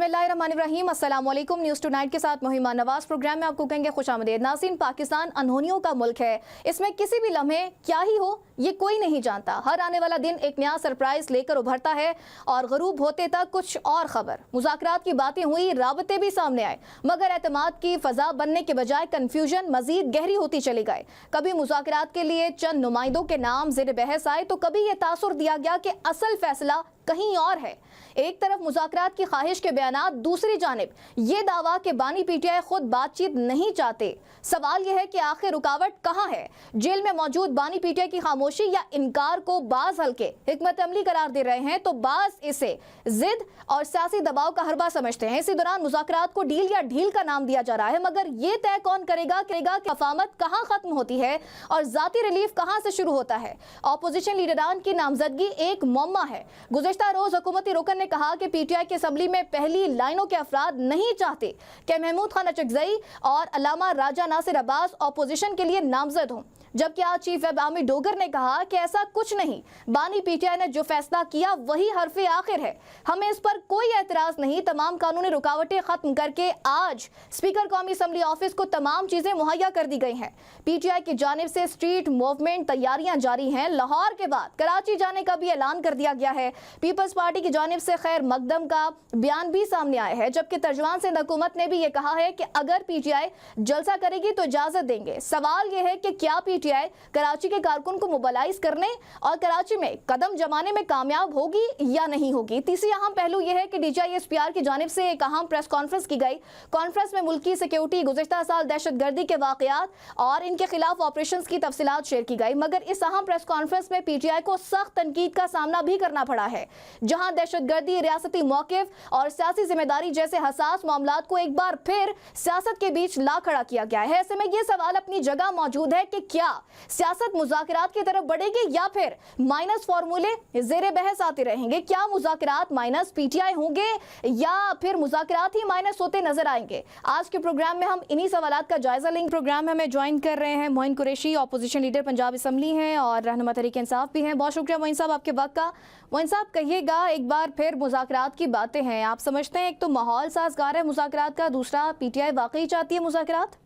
बिस्मिल्लाहिर्रहमानिर्रहीम, अस्सलाम वालेकुम। न्यूज़ टुनाइट के साथ मुहिमा नवाज प्रोग्राम में आपको कहेंगे खुशामदीद। नाज़रीन, पाकिस्तान अनहोनियों का मुल्क है। इसमें किसी भी लम्हे क्या ही हो ये कोई नहीं जानता। हर आने वाला दिन एक नया सरप्राइज लेकर उभरता है और गरूब होते तक कुछ और खबर। मुज़ाकरात की बातें हुई, राबते भी सामने आए, मगर एतमाद की फ़ज़ा बनने के बजाय कन्फ्यूजन मजीद गहरी होती चली गई। कभी मुज़ाकरात के लिए चंद नुमाइंदों के नाम ज़ेर बहस आए तो कभी ये तासुर दिया गया कि असल फैसला कहीं और है। एक तरफ मुज़ाकरात की ख्वाहिश के बयानात, दूसरी जानिब ये दावा कि बानी पीटीआई खुद बातचीत नहीं चाहते। सवाल यह है कि आखिर रुकावट कहाँ है? जेल में मौजूद बानी पीटीआई की खामोशी या इनकार को बाज हल्के हिकमत अमली करार दे रहे हैं तो बाज इसे जिद और सियासी दबाव का हरबा समझते हैं। इसी दौरान मुज़ाकरात को डील या ढील का नाम दिया जा रहा है, मगर ये तय कौन करेगा कि अफामत कहाँ खत्म होती है और जाती रिलीफ कहाँ से शुरू होता है। अपोजिशन लीडरान की नामजदगी एक मुअम्मा है। गुज़िश्ता रोज हुकूमती रुकन ने कहा कि पीटीआई की असम्बली में पहली लाइनों के अफराद नहीं चाहते कि महमूद खान अचकज़ई और अल्लामा राजा नासिर अब्बास अपोजिशन के लिए नामजद हों, जबकि आज चीफ वेब आमिर डोगर ने कहा कि ऐसा कुछ नहीं, बानी पीटीआई ने जो फैसला किया वही हरफे आखिर है, हमें इस पर कोई एतराज नहीं। तमाम कानूनी रुकावटें खत्म करके आज स्पीकर कौमी असम्बली ऑफिस को तमाम चीजें मुहैया कर दी गई हैं। पीटीआई की जानिब से स्ट्रीट मूवमेंट तैयारियां जारी हैं। लाहौर के बाद कराची जाने का भी ऐलान कर दिया गया है। पीपल्स पार्टी की जानिब से खैर मकदम का बयान भी सामने आया है, जबकि तर्जुमान सिंध हुकूमत ने भी ये कहा है कि अगर पीटीआई जलसा करेगी तो इजाजत देंगे। सवाल यह है कि क्या पीटीआई कराची के कारकुन को मोबिलाइज करने और कराची में कदम जमाने में कामयाब होगी या नहीं होगी। तीसरी अहम पहलू यह है कि डीजीआईएसपीआर की जानिब से एक अहम प्रेस कॉन्फ्रेंस की गई। कॉन्फ्रेंस में मुल्की सिक्योरिटी, गुज़िश्ता साल दहशतगर्दी के वाकयात और इनके खिलाफ ऑपरेशन की तफसीलात शेयर की गई, मगर इस अहम प्रेस कॉन्फ्रेंस में पीटीआई को सख्त तनकीद का सामना भी करना पड़ा है, जहां दहशतगर्दी, रियासती मौक़िफ़ और सियासी जिम्मेदारी जैसे हसास मामलात को एक बार फिर सियासत के बीच ला खड़ा किया गया है। ऐसे में यह सवाल अपनी जगह मौजूद है कि क्या सियासत मुज़ाकरात की तरफ बढ़ेगी या फिर माइनस फॉर्मूले ज़ेरे बहस आते रहेंगे। क्या मुज़ाकरात माइनस पीटीआई होंगे या फिर मुज़ाकरात ही माइनस होते नजर आएंगे? आज के प्रोग्राम में हम इन्हीं सवालात का जायजा लेंगे। प्रोग्राम में हमें ज्वाइन कर रहे हैं Moin Qureshi, opposition leader Punjab assembly हैं और रहनुमा तहरीक इंसाफ भी हैं। बहुत शुक्रिया मोइन साहब आपके वक्त का। मोइन साहब, कहिएगा, एक बार फिर मुज़ाकरात की बातें हैं, आप समझते हैं एक तो माहौल साजगार है मुज़ाकरात का, दूसरा पीटीआई वाकई चाहती है मुज़ाकरात?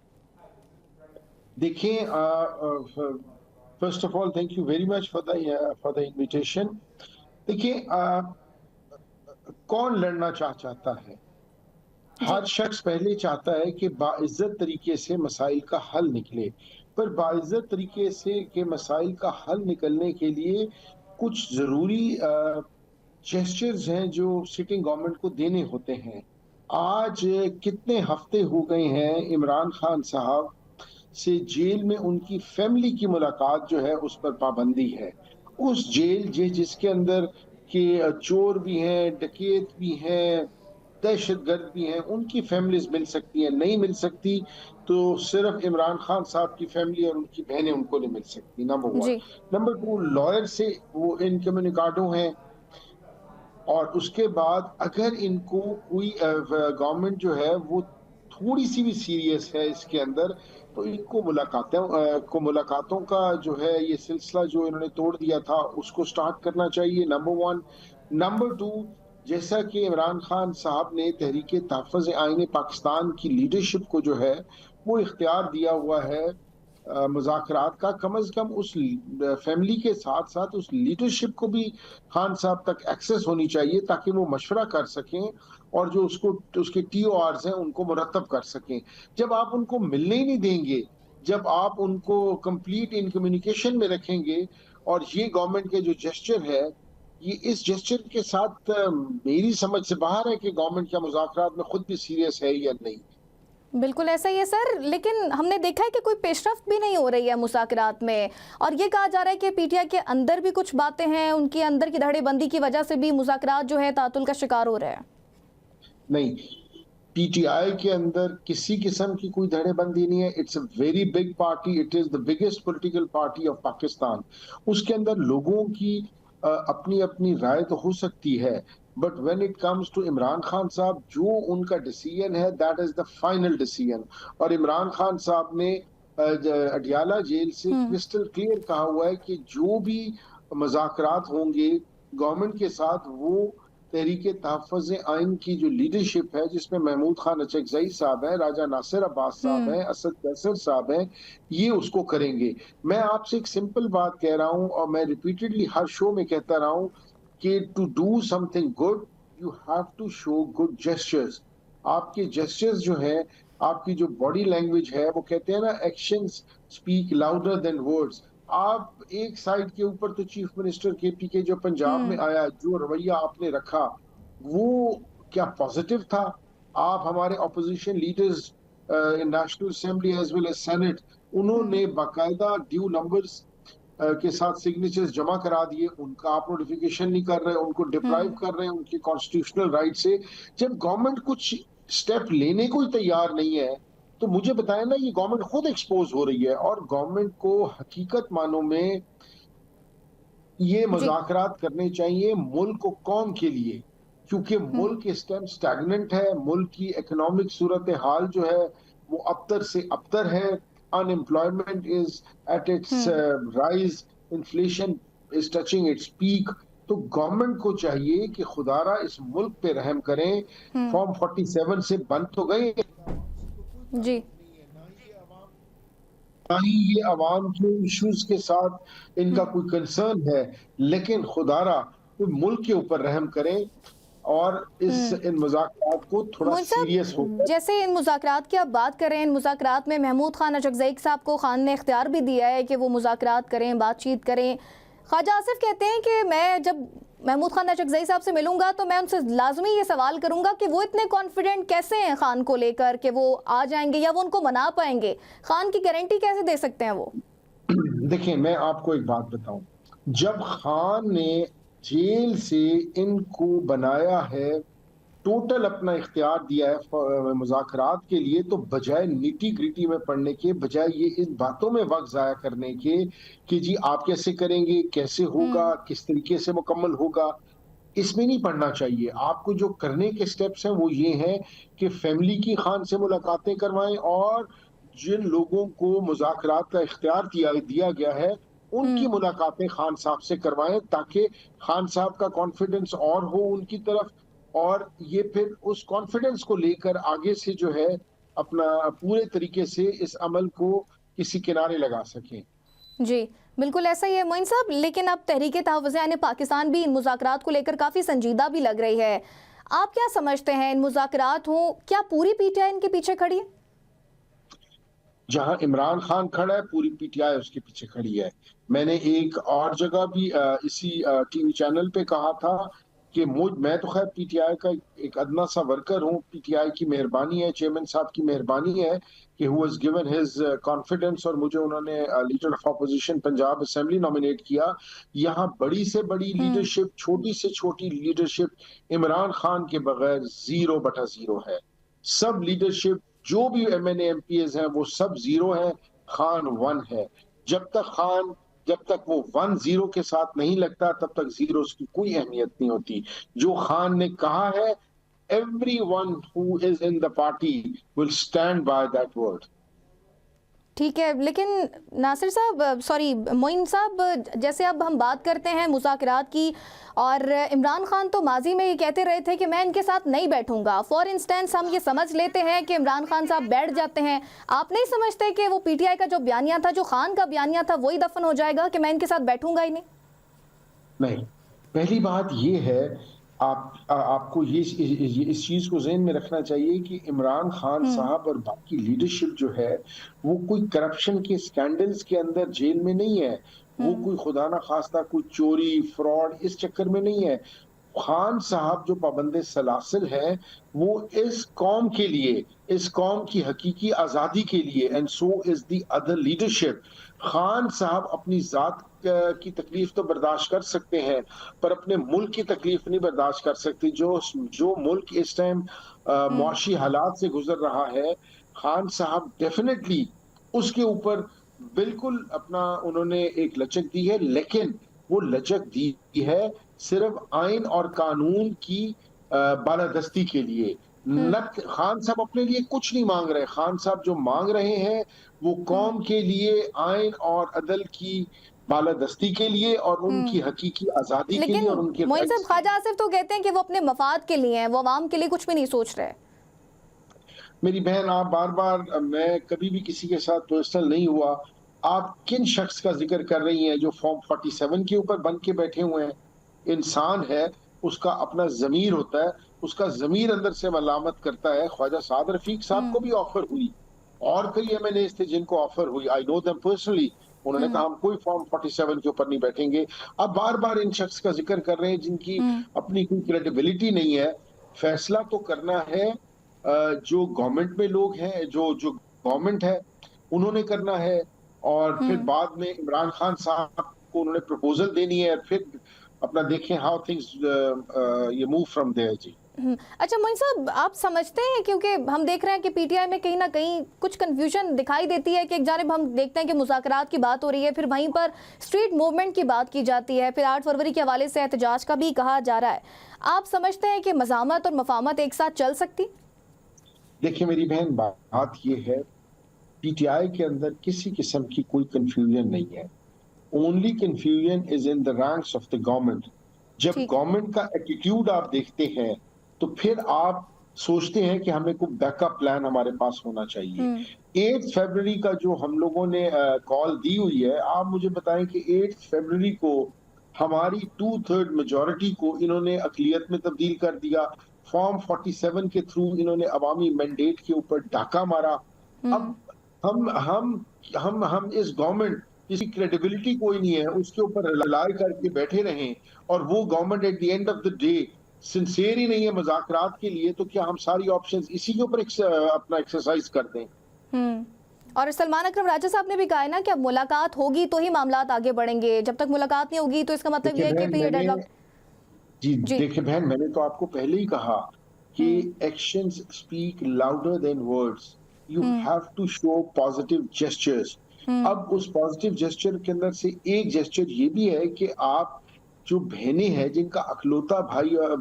देखिए, first of all thank you very much for the invitation. देखिए, कौन लड़ना चाहता है? हर शख्स पहले चाहता है कि बाइज्जत तरीके से मसाइल का हल निकले, पर बाइज्जत तरीके से के मसाइल का हल निकलने के लिए कुछ ज़रूरी जेस्चर्स हैं जो सिटिंग गवर्नमेंट को देने होते हैं। आज कितने हफ्ते हो गए हैं इमरान खान साहब से जेल में उनकी फैमिली की मुलाकात जो है उस पर पाबंदी है। उस जेल जिसके अंदर के चोर भी हैं, डकैत भी हैं, दहशतगर्द भी हैं, उनकी फैमिलीज मिल सकती हैं, नहीं मिल सकती तो सिर्फ इमरान खान साहब की फैमिली और उनकी बहनें उनको नहीं मिल सकती। नंबर 1। नंबर 2, लॉयर से वो इनकम्युनिकाडो हैं और उसके बाद अगर इनको कोई गवर्नमेंट जो है वो थोड़ी सी भी सीरियस है इसके अंदर तो इनको मुलाकातों का जो है ये सिलसिला जो इन्होंने तोड़ दिया था उसको स्टार्ट करना चाहिए। नंबर 1। नंबर 2, जैसा कि इमरान खान साहब ने तहरीक तहफ़्फ़ुज़ आईन पाकिस्तान की लीडरशिप को जो है वो इख्तियार दिया हुआ है मुज़ाकरात का, कम से कम उस फैमिली के साथ साथ उस लीडरशिप को भी खान साहब तक एक्सेस होनी चाहिए ताकि वो मशवरा कर सकें और जो उसके TORs हैं उनको मुरतब कर सकें। जब आप उनको मिलने ही नहीं देंगे, जब आप उनको कंप्लीट इन कम्युनिकेशन में रखेंगे और ये गवर्नमेंट के जो जेस्चर है, ये इस जेस्चर के साथ मेरी समझ से बाहर है कि गवर्नमेंट क्या मुज़ाकरात में खुद भी सीरियस है या नहीं। बिल्कुल ऐसा ही है सर, लेकिन हमने देखा है कि कोई पेशरफ्त भी नहीं हो रही है मुज़ाकरात में और ये कहा जा रहा है कि पीटीआई के अंदर भी कुछ बातें हैं, उनके अंदर की धड़ेबंदी की वजह से भी मुज़ाकरात जो है तातुल का शिकार हो रहे हैं। नहीं, पीटीआई के अंदर किसी किस्म की कोई धड़ेबंदी नहीं है। It's a very big party, it is the biggest political party of Pakistan. उसके अंदर लोगों की अपनी अपनी राय तो हो सकती है, but when it comes to Imran Khan sahab, जो उनका डिसीजन है that is the final decision. और इमरान खान साहब ने अडियाला जेल से क्रिस्टल क्लियर कहा हुआ है कि जो भी मुज़ाकरात होंगे गवर्नमेंट के साथ वो तहरीक तहफ़्फ़ुज़ आइन की जो लीडरशिप है, जिसमें महमूद खान अचकज़ई साहब हैं, राजा नासिर अब्बास साहब हम्म। हैं, असद कैसर साहब हैं, ये उसको करेंगे। मैं आपसे एक सिंपल बात कह रहा हूँ और मैं रिपीटेडली हर शो में कहता रहा हूँ कि to do something good, you have to show good gestures. आपके जेस्चर्स जो हैं, आपकी जो बॉडी लैंग्वेज है, वो कहते हैं ना, actions speak louder than words. आप एक साइड के ऊपर तो चीफ मिनिस्टर केपीके जो पंजाब में हम्म। आया, जो रवैया आपने रखा, वो क्या पॉजिटिव था? आप हमारे opposition leaders in national assembly as well as senate, hmm. उन्होंने बाकायदा ड्यू नंबर्स के साथ सिग्नेचर्स जमा करा दिए, उनका आप नोटिफिकेशन नहीं कर रहे, उनको डिप्राइव हम्म। कर रहे हैं उनके कॉन्स्टिट्यूशनल राइट से। जब गवर्नमेंट कुछ स्टेप लेने को ही तैयार नहीं है, तो मुझे बताएं ना, ये गवर्नमेंट खुद एक्सपोज हो रही है। और गवर्नमेंट को हकीकत मानों में ये जी। मुज़ाकरात करने चाहिए मुल्क को कौम के लिए, क्योंकि हम्म। मुल्क इस टाइम स्टैग्नेंट है, मुल्क की इकोनॉमिक सूरत हाल जो है वो अबतर से अबतर है, unemployment is at its hmm. Rise, inflation is touching its peak. तो गवर्नमेंट को चाहिए कि खुदारा इस मुल्क पे रहम करें। हम्म। फॉर्म 47 से बंद तो गए, आवाम से तो कोई जी। ताल्लुक नहीं है, ना ही ये अवाम के इश्यूज के साथ इनका हम्म। कोई कंसर्न है। लेकिन खुदारा कोई मुल्क के ऊपर रहम करें और इस हम्म। इन मुज़ाकरात को थोड़ा मोइन सीरियस साहब, होकर। जैसे इन मुज़ाकरात की आप बात करें, इन मुज़ाकरात में महमूद खान अचकज़ई साहब को खान ने इख्तियार भी दिया है कि वो मुज़ाकरात करें, बातचीत करें। ख्वाजा आसिफ कहते हैं कि मैं जब महमूद खान अचकज़ई साहब से मिलूंगा तो मैं उनसे लाजमी ये सवाल करूंगा कि वो इतने कॉन्फिडेंट कैसे हैं खान को लेकर कि वो आ जाएंगे या वो उनको मना पाएंगे। खान की गारंटी कैसे दे सकते हैं वो? देखिए, मैं आपको एक बात बताऊं, जब खान ने जेल से इनको बनाया है, टोटल अपना इख्तियार दिया है मुज़ाकरात के लिए, तो बजाय निटी ग्रिटी में पढ़ने के, बजाय ये इन बातों में वक्त जाया करने के कि जी आप कैसे करेंगे, कैसे होगा, हम्म। किस तरीके से मुकम्मल होगा, इसमें नहीं पढ़ना चाहिए। आपको जो करने के स्टेप्स हैं वो ये हैं कि फैमिली की खान से मुलाकातें करवाएं और जिन लोगों को मुज़ाकरात का इख्तियार दिया गया है, उनकी हम्म। मुलाकातें खान साहब से करवाएं, ताकि खान साहब का कॉन्फिडेंस और हो उनकी तरफ, और ये फिर उस कॉन्फिडेंस को लेकर आगे से जो है अपना पूरे तरीके से इस अमल को किसी किनारे लगा सकें। जी, बिल्कुल ऐसा ही है मोइन साहब। लेकिन अब तहरीक तहफ़्फ़ुज़ यानी पाकिस्तान भी इन मुज़ाकरात को लेकर काफ़ी संजीदा भी लग रही है। आप क्या समझते हैं, इन मुज़ाकरात हों, क्या पूरी पीटीआई इनके पीछे खड़ी है? जहां इमरान खान खड़ा है, पूरी पीटीआई उसके पीछे खड़ी है। मैंने एक और जगह भी इसी टीवी चैनल पे कहा था कि मैं तो खैर पीटीआई का एक अदना सा वर्कर हूं। पीटीआई की मेहरबानी है, चेयरमैन साहब की मेहरबानी है कि who has given his confidence और मुझे उन्होंने leader of opposition Punjab assembly nominate किया। यहाँ बड़ी से बड़ी हम्म। लीडरशिप, छोटी से छोटी लीडरशिप इमरान खान के बगैर 0/0 है। सब लीडरशिप, जो भी एमएनए एमपीएस हैं, वो सब 0 है, खान 1 है। जब तक वो 1-0 के साथ नहीं लगता, तब तक जीरोस की कोई अहमियत नहीं होती। जो खान ने कहा है, everyone who is in the party will stand by that word. ठीक है, लेकिन नासिर साहब, सॉरी मोइन साहब, जैसे अब हम बात करते हैं मुज़ाकरात की, और इमरान खान तो माजी में ये कहते रहे थे कि मैं इनके साथ नहीं बैठूंगा। फॉर इंस्टेंस हम ये समझ लेते हैं कि इमरान खान साहब बैठ जाते हैं, आप नहीं समझते कि वो पीटीआई का जो बयानिया था, जो खान का बयानिया था, वही दफन हो जाएगा कि मैं इनके साथ बैठूंगा ही नहीं? नहीं, पहली बात ये है, आपको इस चीज को ज़हन में रखना चाहिए कि इमरान खान हम्म। साहब और बाकी लीडरशिप जो है, वो कोई करप्शन के स्कैंडल्स के अंदर जेल में नहीं है। वो हम्म। कोई खुदा ना खास्ता कोई चोरी, फ्रॉड, इस चक्कर में नहीं है। खान साहब जो पाबंदे सलासिल है, वो इस कौम के लिए, इस कौम की हकीकी आज़ादी के लिए, and so is the other leadership. Khan साहब अपनी जात की तकलीफ तो बर्दाश्त कर सकते हैं, पर अपने मुल्क की तकलीफ नहीं बर्दाश्त कर सकते। जो मुल्क इस टाइम हम्म। मुआशी हालात से गुजर रहा है, खान साहब डेफिनेटली उसके ऊपर बिल्कुल अपना उन्होंने एक लचक दी है, लेकिन वो लचक दी है सिर्फ आइन और कानून की बालादस्ती के लिए। हम्म। न खान साहब अपने लिए कुछ नहीं मांग रहे। खान साहब जो मांग रहे हैं, वो कौम के लिए आइन और अदल की बालादस्ती के लिए और उनकी हकीकी आजादी के लिए और उनके लेकिन मोइन साहब, rights। ख्वाजा आसिफ तो कहते हैं कि वो अपने मफाद के लिए हैं, वो अवाम के लिए कुछ भी नहीं सोच रहे। मेरी बहन, आप बार बार, मैं कभी भी किसी के साथ पर्सनल नहीं हुआ, आप किन शख्स का जिक्र कर रही हैं जो फॉर्म 47 के ऊपर बन के बैठे हुए हैं? इंसान है, उसका अपना जमीर होता है, उसका जमीर अंदर से मलामत करता है। ख्वाजा साद रफीक साहब को भी ऑफर हुई और कई एमएनएस थे जिनको ऑफर हुई, आई नो देम पर्सनली, उन्होंने कहा हम कोई फॉर्म 47 के ऊपर नहीं बैठेंगे। अब बार बार इन शख्स का जिक्र कर रहे हैं जिनकी अपनी कोई क्रेडिबिलिटी नहीं है। फैसला तो करना है जो गवर्नमेंट में लोग हैं, जो जो गवर्नमेंट है उन्होंने करना है, और फिर बाद में इमरान खान साहब को उन्होंने प्रपोजल देनी है, फिर अपना देखें हाउ थिंग्स ये मूव फ्रॉम देयर जी। अच्छा मोइन साहब, आप समझते हैं, क्योंकि हम देख रहे हैं कि पीटीआई में कहीं ना कहीं कुछ कंफ्यूजन दिखाई देती है कि एक जानिब हम देखते हैं कि मुज़ाकरात की बात हो रही है, फिर वहीं पर स्ट्रीट मूवमेंट की बात की जाती है, फिर 8 फरवरी के हवाले से एहतजाज का भी कहा जा रहा है। आप समझते हैं कि मज़ामत और मफामत एक साथ चल सकती? देखिए मेरी बहन, बात ये है, पीटीआई के अंदर किसी किस्म की कोई कंफ्यूजन नहीं है। Only confusion is in the ranks of the government. जब ठीक। गवर्नमेंट का एटीट्यूड आप देखते हैं तो फिर आप सोचते हैं कि हमें कोई बैकअप प्लान हमारे पास होना चाहिए। 8 फरवरी का जो हम लोगों ने कॉल दी हुई है, आप मुझे बताएं कि 8 फरवरी को हमारी 2/3 मेजॉरिटी को इन्होंने अकलियत में तब्दील कर दिया। फॉर्म 47 के थ्रू इन्होंने अवामी मैंडेट के ऊपर डाका मारा। अब हम इस गवर्नमेंट, किसी क्रेडिबिलिटी कोई नहीं है, उसके ऊपर रिलाय करके बैठे रहें, और वो government at the end of the day sincere ही नहीं है मुज़ाकरात के लिए, तो क्या हम सारी ऑप्शंस इसी के ऊपर अपना एक्सरसाइज कर दें? और सलमान अकरम राजा साहब ने भी कहा है ना कि अब मुलाकात होगी तो ही मामलात आगे बढ़ेंगे, जब तक मुलाकात नहीं होगी तो इसका मतलब ये है कि फिर ये डेडलॉक। जी देखिए बहन, मैंने तो आपको पहले ही कहा कि actions speak louder than words. You have to show positive gestures. अब उस पॉजिटिव जेस्चर के अंदर से एक जेस्चर ये भी है कि आप जो बहनें हैं जिनका अकलौता भाई और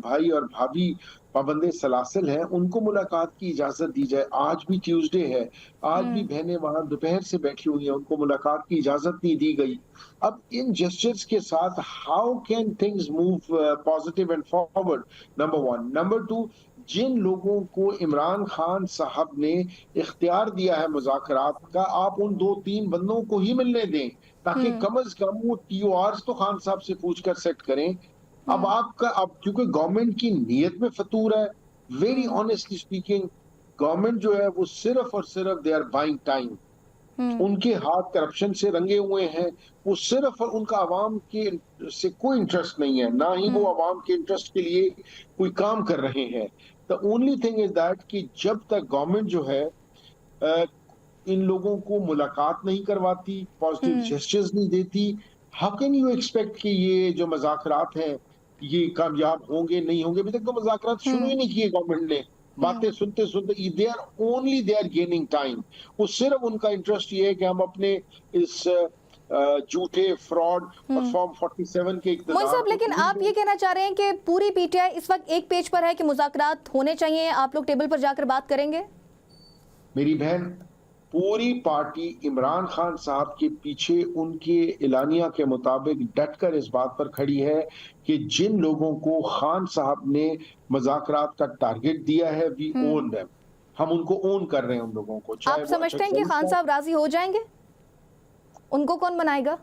भाभी पाबंदे सलासिल हैं, उनको मुलाकात की इजाजत दी जाए। आज भी ट्यूसडे है, आज भी बहनें वहां दोपहर से बैठी हुई हैं, उनको मुलाकात की इजाजत नहीं दी गई। अब इन जेस्चर्स के साथ how can things move positive and forward? Number 1। Number 2, जिन लोगों को इमरान खान साहब ने इख्तियार दिया है मुज़ाकरात का, आप उन 2-3 बंदों को ही मिलने दें, ताकि कम अज कम वो टीओआरस तो खान साहब से पूछ कर सेट करें। अब क्योंकि गवर्नमेंट की नीयत में फतूर है, वेरी ऑनेस्टली स्पीकिंग, गवर्नमेंट जो है वो सिर्फ और सिर्फ दे आर बाइंग टाइम। उनके हाथ करप्शन से रंगे हुए हैं, वो सिर्फ और उनका आवाम के से कोई इंटरेस्ट नहीं है, ना ही वो आवाम के इंटरेस्ट के लिए कोई काम कर रहे हैं। The only thing is that कि जब तक गवर्नमेंट जो है इन लोगों को मुलाकात नहीं करवाती, पॉजिटिव जेस्चर्स नहीं देती, हाउ कैन यू एक्सपेक्ट कि ये जो मुज़ाकरात हैं ये कामयाब होंगे नहीं होंगे? अभी तक तो मुज़ाकरात शुरू ही नहीं किए गवर्नमेंट ने। बातें सुनते सुनते दे आर गेनिंग टाइम। वो सिर्फ उनका इंटरेस्ट ये है कि हम अपने इस झूठे फ्रॉड और फॉर्म 47 के इक़्तिदार मोइन साहब, लेकिन आप ये कहना चाह रहे हैं कि पूरी पीटीआई इस वक्त एक पेज पर है कि मुज़ाकरात होने चाहिए, आप लोग टेबल पर जाकर बात करेंगे? मेरी बहन, पूरी पार्टी इमरान खान साहब के पीछे उनके एलानिया के मुताबिक डटकर इस बात पर खड़ी है कि जिन लोगों को खान साहब ने मुज़ाकरात का टारगेट दिया है, वी ओन देम, हम उनको ओन कर रहे हैं उन लोगों को। आप समझते हैं कि खान साहब राजी हो जाएंगे? उनको कौन बनाएगा?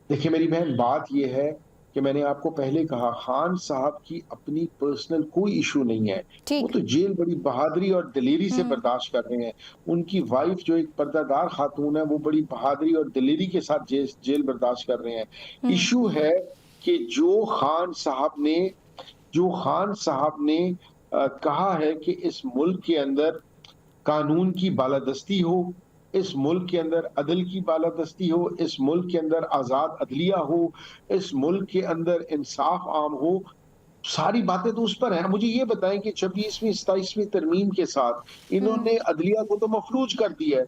देखिए मेरी बहन, बात यह है कि मैंने आपको पहले कहा, खान साहब की अपनी पर्सनल कोई इशू नहीं है, वो तो जेल बड़ी बहादुरी और दिलेरी से बर्दाश्त कर रहे हैं। उनकी वाइफ जो एक पर्दादार खातून है, वो बड़ी बहादुरी और दिलेरी के साथ जेल बर्दाश्त कर रहे हैं। इशू है कि जो खान साहब ने कहा है कि इस मुल्क के अंदर कानून की बालादस्ती हो, इस मुल्क के अंदर अदल की बालादस्ती हो, इस मुल्क के अंदर आज़ाद अदलिया हो, इस मुल्क के अंदर इंसाफ आम हो, सारी बातें तो उस पर हैं। मुझे ये बताएं कि 26वीं 27वीं तरमीम के साथ इन्होंने अदलिया को तो मफलूज कर दिया है।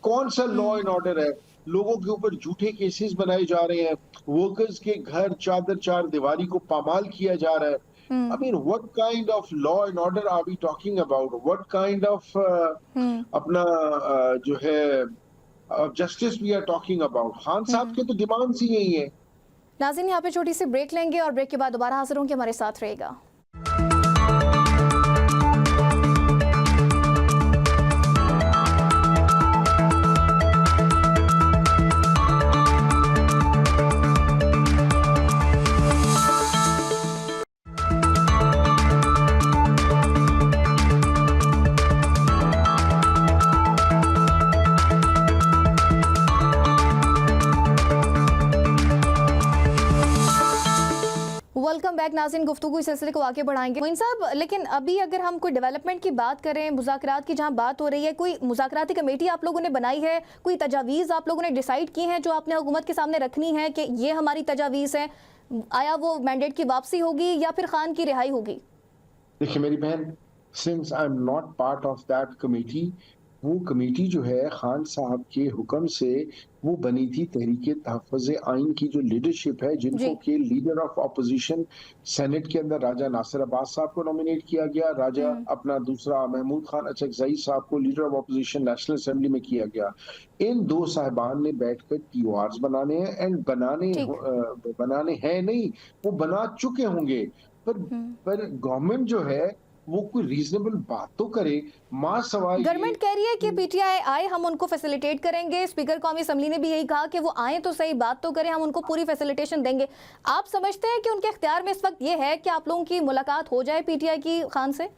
कौन सा लॉ एंड ऑर्डर है? लोगों के ऊपर झूठे केसेस बनाए जा रहे हैं, वर्कर्स के घर चार दीवारी को पामाल किया जा रहा है। I mean, what kind of law and order are we talking about? What kind of अपना जो है justice we are talking about. Khan sahab के तो डिमांड्स ही यही है। नाज़रीन, यहाँ पे छोटी सी ब्रेक लेंगे और ब्रेक के बाद दोबारा हाजिर होंगे, हमारे साथ रहेगा। वेलकम बैक नाज़रीन, गुफ्तगू इस सिलसिले को आगे बढ़ाएंगे। मोइन साहब, लेकिन अभी अगर हम कोई डेवलपमेंट की बात करें, मुज़ाकरात की जहां बात हो रही है, कोई मुज़ाकराती कमेटी आप लोगों ने बनाई है, कोई तजावीज़ आप लोगों ने डिसाइड की हैं जो आपने हुकूमत के सामने रखनी है कि ये हमारी तजावीज़ है? आया वो मैंडेट की वापसी होगी या फिर खान की रिहाई होगी? देखिए मेरी बहन, since I am not part of that committee, वो कमेटी जो है खान साहब के हुक्म से वो बनी थी। तहरीके तहफ़्फ़ुज़ आइन की जो लीडरशिप है, जिनको के लीडर ऑफ ऑपोजिशन सेनेट के अंदर राजा नासिर अब्बास साहब को नॉमिनेट किया गया, राजा अपना दूसरा महमूद खान अचकज़ई साहब को leader of opposition national assembly में किया गया। इन दो साहिबान ने बैठकर टीओआर्स बनाने हैं, एंड बनाने हैं नहीं, वो बना चुके होंगे। पर गवर्नमेंट जो है वो कोई रीजनेबल बात तो करे। मां सवाल गवर्नमेंट कह रही है कि पीटीआई आए, हम उनको फैसिलिटेट करेंगे। स्पीकर कौमी असम्बली ने भी यही कहा कि वो आए तो सही, बात तो करें, हम उनको पूरी फैसिलिटेशन देंगे। आप समझते हैं कि उनके इख्तियार में इस वक्त ये है कि आप लोगों की मुलाकात हो जाए पीटीआई की खान से?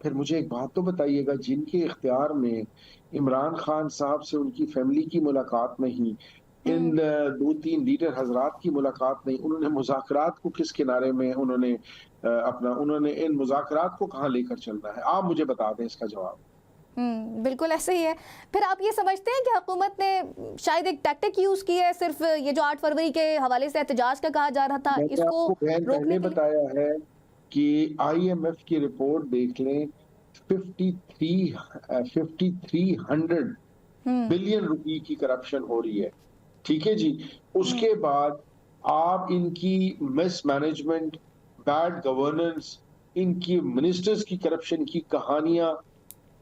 फिर मुझे एक बात तो बताइएगा, जिनके इख्तियार में इमरान खान साहब से उनकी फैमिली की मुलाकात नहीं, इन दो तीन लीडर हजरात की मुलाकात नहीं, उन्होंने मुज़ाकरात को किस किनारे में उन्होंने इन मुज़ाकरात को कहाँ लेकर चलना है? आप मुझे बता दें इसका जवाब। बिल्कुल ऐसे ही है। फिर आप ये समझते हैं कि हुकूमत ने शायद एक टैक्टिक यूज की है, सिर्फ ये जो 8 फरवरी के हवाले से एहतजाज का कहा जा रहा था, इसको पहले बताया है कि IMF की रिपोर्ट देख लें, 5300 बिलियन रुपए की करप्शन हो रही है। ठीक है जी। उसके बाद आप इनकी मिसमैनेजमेंट, बैड गवर्नेंस, इनकी मिनिस्टर्स की करप्शन की कहानियां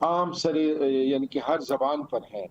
आम सरे यानी कि हर जबान पर है।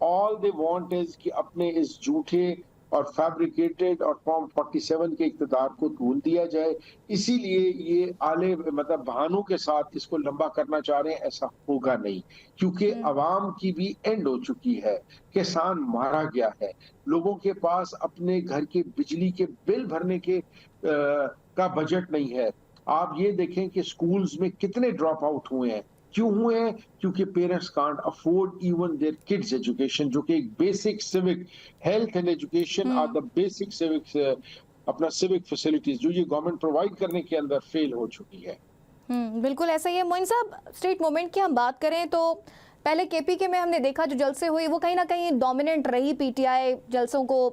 ऑल दे वांट इज कि अपने इस झूठे और फैब्रिकेटेड और फॉर्म 47 के इक़्तिदार को तोड़ दिया जाए। इसीलिए ये आले मतलब बहानों के साथ इसको लंबा करना चाह रहे हैं। ऐसा होगा नहीं, क्योंकि अवाम की भी एंड हो चुकी है। किसान मारा गया है, लोगों के पास अपने घर के बिजली के बिल भरने के का बजट नहीं है। आप ये देखें कि स्कूल्स में कितने ड्रॉप आउट हुए हैं। क्यों हुए हैं? क्योंकि parents can't afford even their kids education, जो कि एक basic civic health and education are the basic civic अपना सिविक फैसिलिटीज जो ये गवर्नमेंट प्रोवाइड करने के अंदर फेल हो चुकी है। बिल्कुल ऐसा ही है। मोइन साहब, स्टेट मूवमेंट की हम बात करें तो पहले केपीके में हमने देखा जो जलसे हुए वो कहीं ना कहीं डोमिनेंट रही पीटीआई जलसों को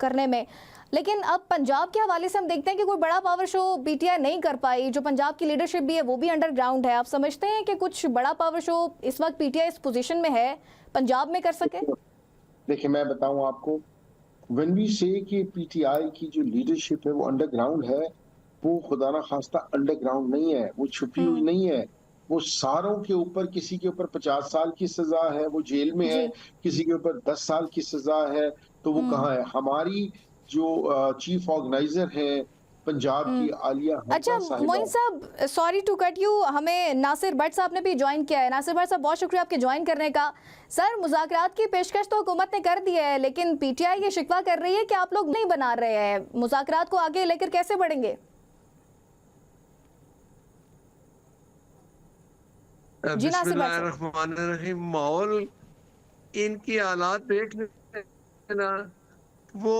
करने में, लेकिन अब पंजाब के हवाले से हम देखते हैं कि कोई बड़ा पावर शो पीटीआई नहीं कर पाई। जो पंजाब की लीडरशिप भी है वो भी अंडरग्राउंड है। आप समझते हैं कि कुछ बड़ा पावर शो इस वक्त पीटीआई इस पोजीशन में है पंजाब में कर सके? देखिए मैं बताऊं आपको, व्हेन वी से कि पीटीआई की जो लीडरशिप है वो अंडरग्राउंड है, वो खुदा ना खास्ता अंडरग्राउंड नहीं है, वो छुपी हुई नहीं है। वो सारों के ऊपर, किसी के ऊपर 50 साल की सजा है, वो जेल में है, किसी के ऊपर 10 साल की सजा है, तो वो कहाँ है? हमारी जो चीफ ऑर्गेनाइजर है पंजाब की आलिया हसन अच्छा मोइन साहब, सॉरी टू कट यू, हमें नासिर भट्ट साहब ने भी ज्वाइन किया है। नासिर भट्ट साहब, बहुत शुक्रिया आपके ज्वाइन करने का। सर, मुज़ाकरात की पेशकश तो हुकूमत ने कर दी है, लेकिन पीटीआई ये शिकवा कर रही है कि आप लोग नहीं बना रहे हैं। मुज़ाकरात को आगे लेकर कैसे बढ़ेंगे? जी बिस्मिल्लाहिर्रहमानिर्रहीम। माहौल इनकी हालात देख लेना, वो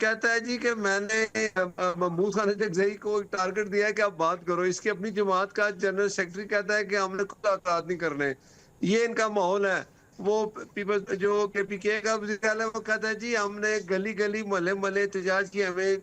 कहता है जी कि मैंने महमूद खान अचकज़ई को टारगेट दिया है कि आप बात करो। इसकी अपनी जमात का जनरल सेक्रेटरी कहता है कि हमने खुद मुलाकात नहीं करने। ये इनका माहौल है। वो पीपल्स जो केपीके का वज़ीर है वो कहता है जी हमने गली गली मोहल्ले मोहल्ले एहतजाज की, हमें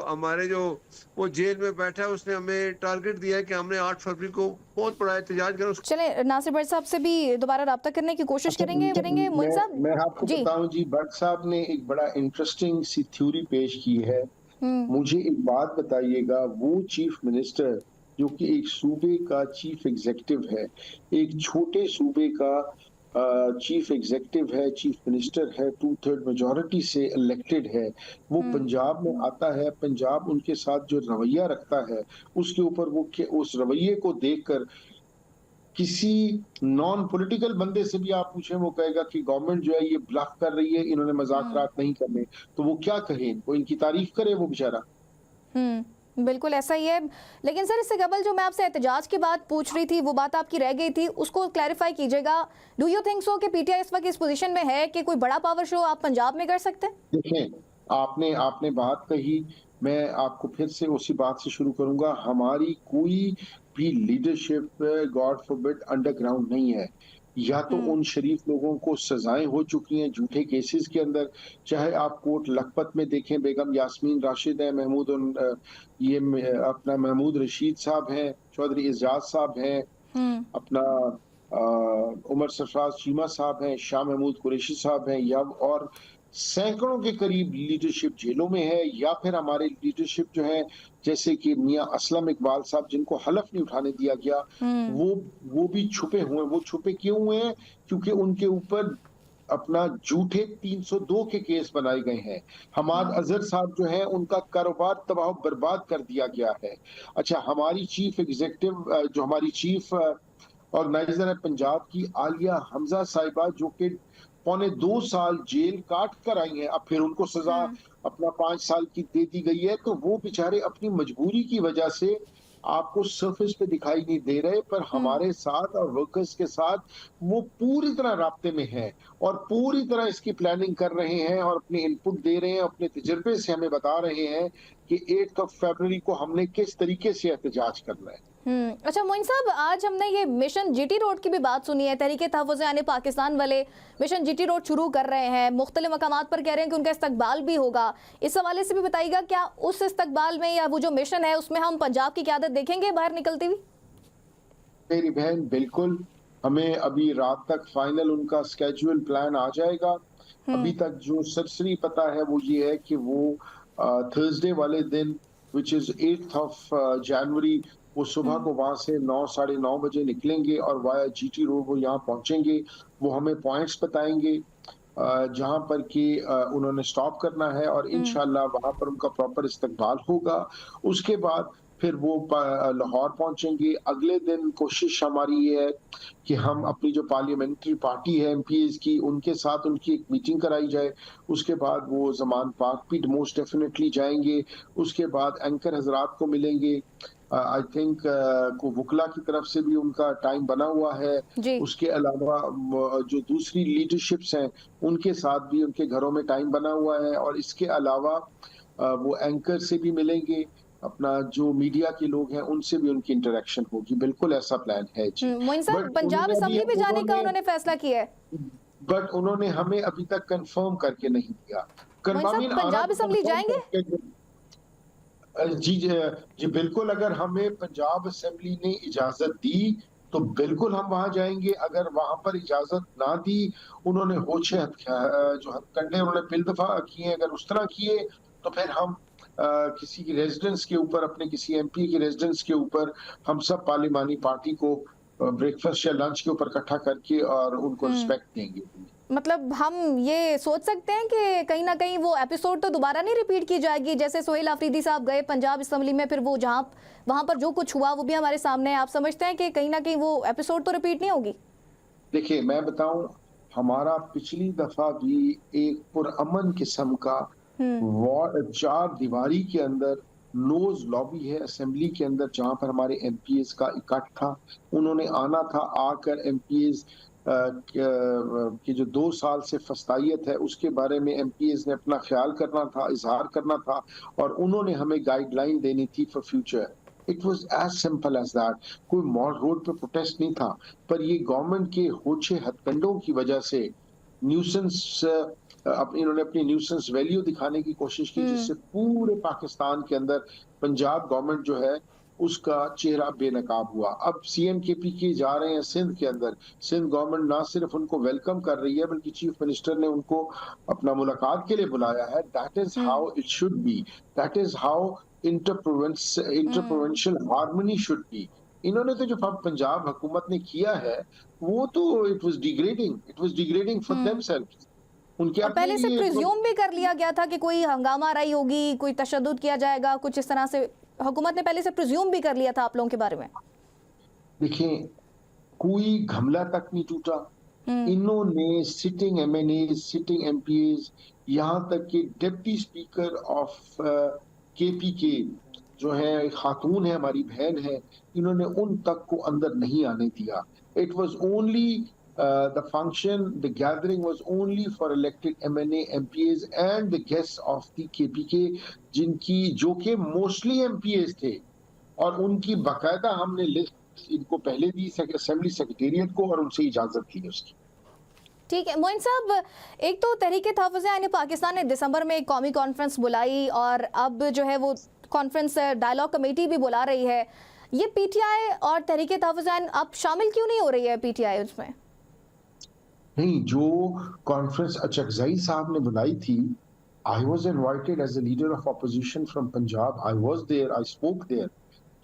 हमारे जो वो जेल में बैठा है उसने हमें टारगेट दिया है कि हमने 8 फरवरी को बहुत बड़ा एहतजाज करो। चले नासिर भट्ट साहब से भी दोबारा राब्ता करने की कोशिश करेंगे। मोइन साहब, मैं आपको बताऊं जी, भट्ट साहब ने एक बड़ा इंटरेस्टिंग सी थ्योरी पेश की है। मुझे एक बात बताइएगा, वो चीफ मिनिस्टर जो कि एक सूबे का चीफ एग्जीक्यूटिव है, एक छोटे सूबे का चीफ एग्जीक्यूटिव है, चीफ मिनिस्टर है, 2/3 मेजॉरिटी से इलेक्टेड है, वो पंजाब में आता है, पंजाब उनके साथ जो रवैया रखता है उसके ऊपर वो उस रवैये को देखकर किसी नॉन पॉलिटिकल बंदे से भी आप पूछें, वो कहेगा कि गवर्नमेंट जो है ये ब्लफ कर रही है, इन्होंने मजाकरात नहीं करने, तो वो क्या कहे, वो इनकी तारीफ करे वो बेचारा। बिल्कुल ऐसा ही है। लेकिन सर, इससे कबल जो मैं आपसे एहतजाज की बात पूछ रही थी, वो बात आपकी रह गई थी, उसको क्लैरिफाई कीजिएगा। डू यू थिंक सो कि पीटीआई इस वक्त इस पोजीशन में है कि कोई बड़ा पावर शो आप पंजाब में कर सकते हैं? देखें, आपने बात कही, मैं आपको फिर से उसी बात से शुरू करूंगा। हमारी कोई भी लीडरशिप गॉड फॉरबिड अंडरग्राउंड नहीं है। या तो उन शरीफ लोगों को सजाएं हो चुकी हैं झूठे केसेस के अंदर, चाहे आप कोर्ट लखपत में देखें, बेगम यास्मीन राशिद है, अपना महमूद रशीद साहब हैं, चौधरी एजाज साहब हैं, अपना उमर सरफराज चीमा साहब हैं, शाह महमूद कुरैशी साहब हैं, या और सैकड़ों के करीब लीडरशिप जेलों में है, या फिर हमारे लीडरशिप जो है जैसे कि मियां असलम इकबाल साहब जिनको हलफ नहीं उठाने दिया गया, वो भी छुपे हुए हैं। वो छुपे क्यों हुए हैं? क्योंकि उनके ऊपर अपना झूठे 302 के केस बनाए गए हैं। हमाद अजहर साहब जो है उनका कारोबार तबाह बर्बाद कर दिया गया है। अच्छा, हमारी चीफ एग्जीक्यूटिव जो हमारी चीफ ऑर्गेनाइजर है पंजाब की, आलिया हमजा साहिबा, जो कि 2.25 साल जेल काट कर आई हैं, अब फिर उनको सजा अपना 5 साल की दे दी गई है, तो वो बेचारे अपनी मजबूरी की वजह से आपको सरफेस पे दिखाई नहीं दे रहे, पर हमारे साथ और वर्कर्स के साथ वो पूरी तरह राब्ते में है और पूरी तरह इसकी प्लानिंग कर रहे हैं और अपने इनपुट दे रहे हैं, अपने तजुर्बे से हमें बता रहे हैं कि 8 फरवरी को हमने किस तरीके से एहतजाज करना है। अच्छा मोइन साहब, आज हमने ये मिशन जीटी रोड की भी बात सुनी है। तहरीके तहफ़्फ़ुज़ यानी पाकिस्तान वाले मिशन जीटी रोड शुरू कर रहे हैं, मुख्तलिफ मकामात पर कह रहे हैं कि उनका इस्तकबाल भी होगा। इस हवाले से भी बताइएगा, क्या उस इस्तकबाल में या वो जो मिशन है उसमें हम पंजाब की क़यादत देखेंगे बाहर निकलती हुई? मेरी बहन, बिल्कुल। हमें अभी रात तक फाइनल उनका स्केड्यूल प्लान आ जाएगा। अभी तक जो सरसरी पता है वो ये है कि वो थर्सडे वाले दिन विच इज 8 जनवरी, वो सुबह को वहां से 9 साढ़े 9 बजे निकलेंगे और वाया जीटी रोड वो यहाँ पहुंचेंगे। वो हमें पॉइंट्स बताएंगे जहां पर कि उन्होंने स्टॉप करना है और इंशाल्लाह वहां पर उनका प्रॉपर इस्तकबाल होगा। उसके बाद फिर वो लाहौर पहुंचेंगे। अगले दिन कोशिश हमारी ये है कि हम अपनी जो पार्लियामेंट्री पार्टी है एमपीएस की, उनके साथ उनकी एक मीटिंग कराई जाए। उसके बाद वो ज़मान पार्क भी मोस्ट डेफिनेटली जाएंगे। उसके बाद एंकर हजरात को मिलेंगे। आई थिंक को वकला की तरफ से भी उनका टाइम बना हुआ है। उसके अलावा जो दूसरी लीडरशिप्स हैं उनके साथ भी उनके घरों में टाइम बना हुआ है और इसके अलावा वो एंकर से भी मिलेंगे, अपना जो मीडिया के लोग हैं उनसे भी उनकी इंटरेक्शन होगी। बिल्कुल ऐसा प्लान है जी। मोइन साहब, पंजाब असेंबली में जाने का उन्होंने फैसला किया है, बट उन्होंने हमें अभी तक कंफर्म करके नहीं दिया। पंजाब असेंबली जाएंगे? जी बिल्कुल, अगर हमें पंजाब असेंबली ने इजाजत दी तो बिल्कुल हम वहां जाएंगे। अगर वहां पर इजाजत ना दी, उन्होंने होशे जो हथकंडे उन्होंने बिलदफा किए, अगर उस तरह किए तो फिर हम किसी की रेजिडेंस के ऊपर, अपने किसी एमपी की रेजिडेंस के ऊपर हम सब पार्लिमानी पार्टी को ब्रेकफास्ट या लंच के ऊपर इकट्ठा करके और उनको रिस्पेक्ट देंगे। मतलब हम ये सोच सकते हैं कि कहीं ना कहीं वो एपिसोड तो दोबारा नहीं रिपीट की जाएगी, जैसे सोहेल आफरीदी साहब गए पंजाब असेंबली में, फिर वो वहां पर जो कुछ हुआ वो भी हमारे सामने है। आप समझते हैं कि कहीं ना कहीं वो एपिसोड तो रिपीट नहीं होगी? देखिए, मैं बताऊं, हमारा पिछली दफा भी एक पुरअमन किस्म का चार दीवारी के अंदर नोज लॉबी है असेंबली के अंदर, जहां पर हमारे एमपीएस का इकट्ठ था। उन्होंने आना था, आकर एमपीएस की जो 2 साल से फस्तायत है उसके बारे में एमपीएस ने अपना ख्याल करना था, इजहार करना था और उन्होंने हमें गाइडलाइन देनी थी for future. It was as simple as that. कोई मॉल रोड पे प्रोटेस्ट नहीं था, पर ये गवर्नमेंट के होछे हथकंडों की वजह से न्यूसेंस इन्होंने अपनी न्यूसेंस वैल्यू दिखाने की कोशिश की, जिससे पूरे पाकिस्तान के अंदर पंजाब गवर्नमेंट जो है उसका चेहरा बेनकाब हुआ। अब सीएम केपी के जा रहे हैं सिंध के अंदर। सिंध गवर्नमेंट ना सिर्फ उनको वेलकम कर रही है बल्कि चीफ मिनिस्टर ने उनको अपना मुलाकात के लिए बुलाया है। That is how it should be, that is how inter provincial harmony should be. इन्होंने तो जो पंजाब हुकूमत ने किया है वो तो it was degrading for themselves. उनके और अपने पहले से लिए प्रिज्यूम भी कर लिया गया था कि कोई हंगामा राई होगी, कोई तशद्दुद किया जाएगा, कुछ इस तरह से हुकूमत ने पहले से प्रिज्यूम भी कर लिया था आप लोगों के बारे में। देखिए, कोई घमला तक नहीं टूटा। इन्होंने सिटिंग एमएनए, सिटिंग एमपीएज, यहाँ तक कि डिप्टी स्पीकर ऑफ केपीके जो है, खातून है, हमारी बहन है, इन्होंने उन तक को अंदर नहीं आने दिया। It was only the function, the gathering was only for elected MNA, MPAs and the guests of the KPK, जिनकी जो कि मोस्टली MPAs थे, और उनकी बाकायदा हमने लिस्ट इनको पहले दी असेंबली सेक्रेटेरिएट को और उनसे इजाजत ली उसकी। ठीक है मोइन साहब, एक तो तहरीक तहफ़्फ़ुज़ पाकिस्तान ने दिसंबर में एक कौमी कॉन्फ्रेंस बुलाई और अब जो है वो कॉन्फ्रेंस डायलॉग कमेटी भी बुला रही है। ये पीटीआई और तहरीक तहफ़्फ़ुज़ अब शामिल क्यों नहीं हो रही है पीटीआई उसमें? नहीं, जो कॉन्फ्रेंस अचकज़ई साहब ने बुलाई थी, I was invited as a leader of opposition from Punjab, I was there, I spoke there.